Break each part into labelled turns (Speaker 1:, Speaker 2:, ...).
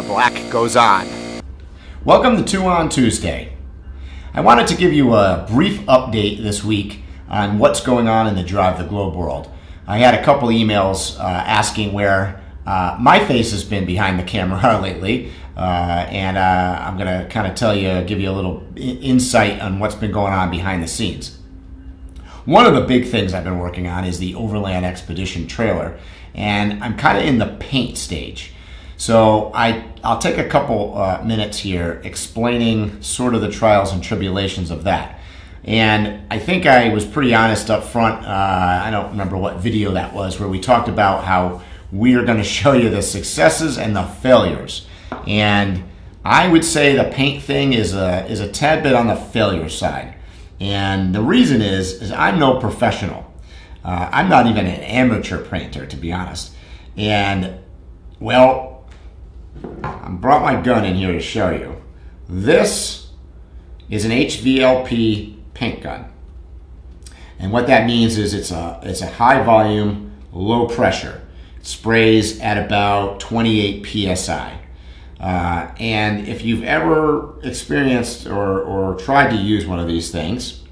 Speaker 1: black goes on.
Speaker 2: Welcome to 2 on Tuesday. I wanted to give you a brief update this week on what's going on in the Drive the Globe world. I had a couple emails asking where my face has been behind the camera lately, and I'm going to kind of give you a little insight on what's been going on behind the scenes. One of the big things I've been working on is the Overland Expedition trailer, and I'm kind of in the paint stage. So I'll take a couple minutes here explaining sort of the trials and tribulations of that. And I think I was pretty honest up front. I don't remember what video that was, where we talked about how we are going to show you the successes and the failures. And I would say the paint thing is a tad bit on the failure side. And the reason is I'm no professional. I'm not even an amateur painter, to be honest. And, well, I brought my gun in here to show you. This is an HVLP paint gun. And what that means is it's a high volume, low pressure. It sprays at about 28 psi. And if you've ever experienced or tried to use one of these things,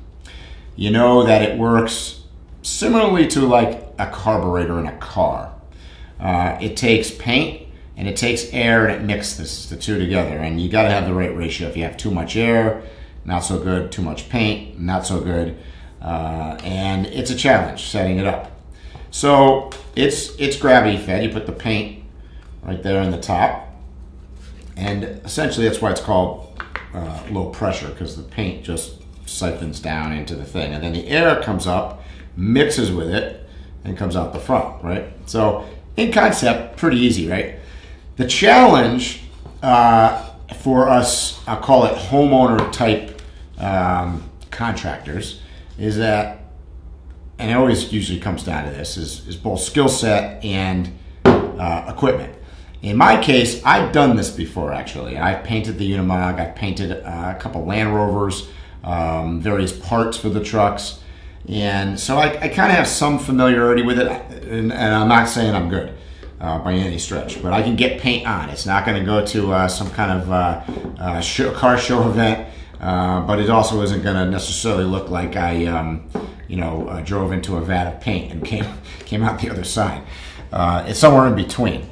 Speaker 2: you know that it works similarly to like a carburetor in a car. It takes paint and it takes air and it mixes the two together, and you got to have the right ratio. If you have too much air, not so good. Too much paint, not so good. And it's a challenge setting it up. So it's gravity fed. You put the paint right there in the top, and essentially that's why it's called low pressure, because the paint just siphons down into the thing, and then the air comes up, mixes with it, and comes out the front, right? So in concept, pretty easy, right? The challenge for us, I'll call it homeowner type contractors, is that, and it always usually comes down to this, is both skill set and equipment. In my case, I've done this before, actually. I've painted the Unimog, I've painted a couple Land Rovers, various parts for the trucks, and so I kind of have some familiarity with it, and I'm not saying I'm good by any stretch, but I can get paint on. It's not going to go to some kind of car show event, but it also isn't going to necessarily look like I drove into a vat of paint and came out the other side. It's somewhere in between.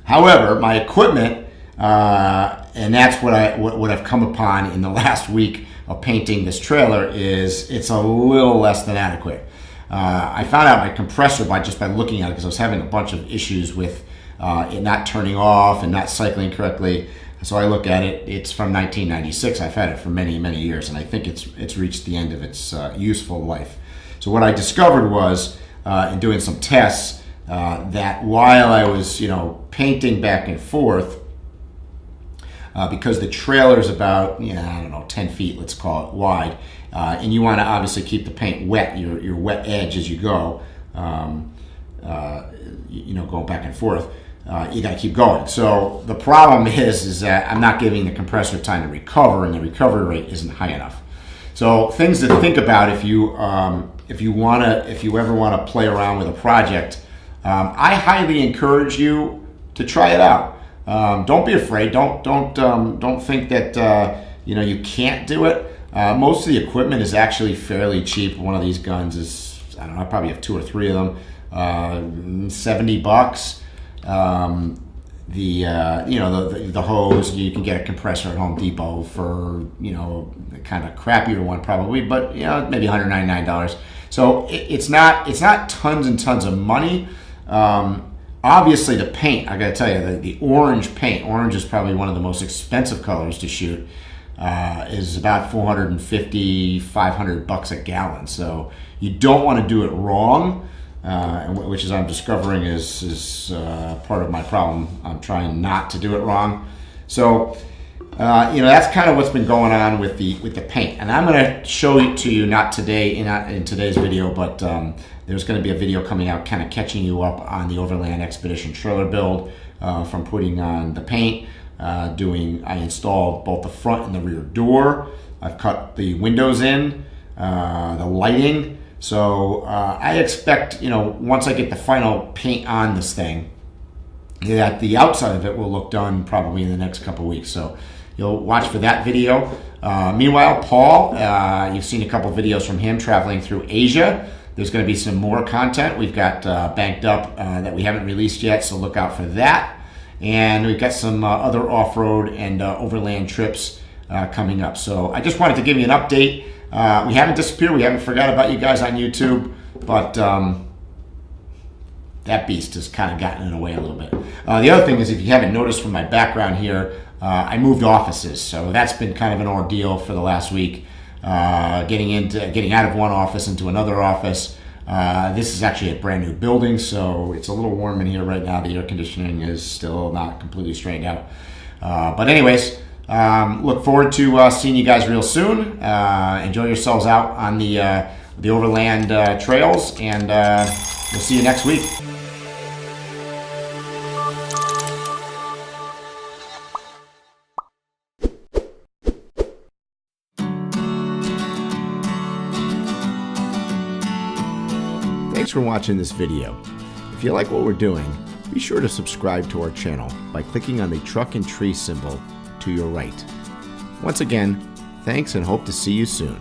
Speaker 2: However, my equipment, and that's what I've come upon in the last week of painting this trailer, is it's a little less than adequate. I found out my compressor by looking at it, because I was having a bunch of issues with it not turning off and not cycling correctly. So I look at it, it's from 1996. I've had it for many, many years, and I think it's reached the end of its useful life. So what I discovered was, in doing some tests, that while I was, painting back and forth, because the trailer is about, 10 feet, let's call it, wide, and you want to obviously keep the paint wet, your wet edge as you go, going back and forth, you got to keep going. So the problem is that I'm not giving the compressor time to recover, and the recovery rate isn't high enough. So things to think about if you ever want to play around with a project. I highly encourage you to try it out. Don't be afraid. Don't think that you can't do it. Most of the equipment is actually fairly cheap. One of these guns is, I don't know, I probably have 2 or 3 of them. $70. The hose, you can get a compressor at Home Depot for kind of crappier one probably, but maybe $199. So it's not tons and tons of money. Obviously the paint, I gotta tell you, the orange paint, orange is probably one of the most expensive colors to shoot, is about $450, $500 a gallon. So you don't want to do it wrong, which is, I'm discovering, is part of my problem. I'm trying not to do it wrong. So that's kind of what's been going on with the paint, and I'm going to show it to you, not in today's video, but there's going to be a video coming out kind of catching you up on the Overland Expedition trailer build, from putting on the paint, I installed both the front and the rear door. I've cut the windows in, the lighting. So I expect, once I get the final paint on this thing, that the outside of it will look done probably in the next couple weeks. So you'll watch for that video. Meanwhile, Paul, you've seen a couple videos from him traveling through Asia. There's going to be some more content we've got banked up that we haven't released yet, so look out for that. And we've got some other off-road and overland trips coming up. So I just wanted to give you an update. We haven't disappeared. We haven't forgot about you guys on YouTube, but that beast has kind of gotten in the way a little bit. The other thing is, if you haven't noticed from my background here, I moved offices, so that's been kind of an ordeal for the last week. Getting out of one office into another office. This is actually a brand new building, so it's a little warm in here right now. The air conditioning is still not completely straightened out. But anyways, look forward to seeing you guys real soon. Enjoy yourselves out on the overland trails, and we'll see you next week. Thanks for watching this video. If you like what we're doing, be sure to subscribe to our channel by clicking on the truck and tree symbol to your right. Once again, thanks and hope to see you soon.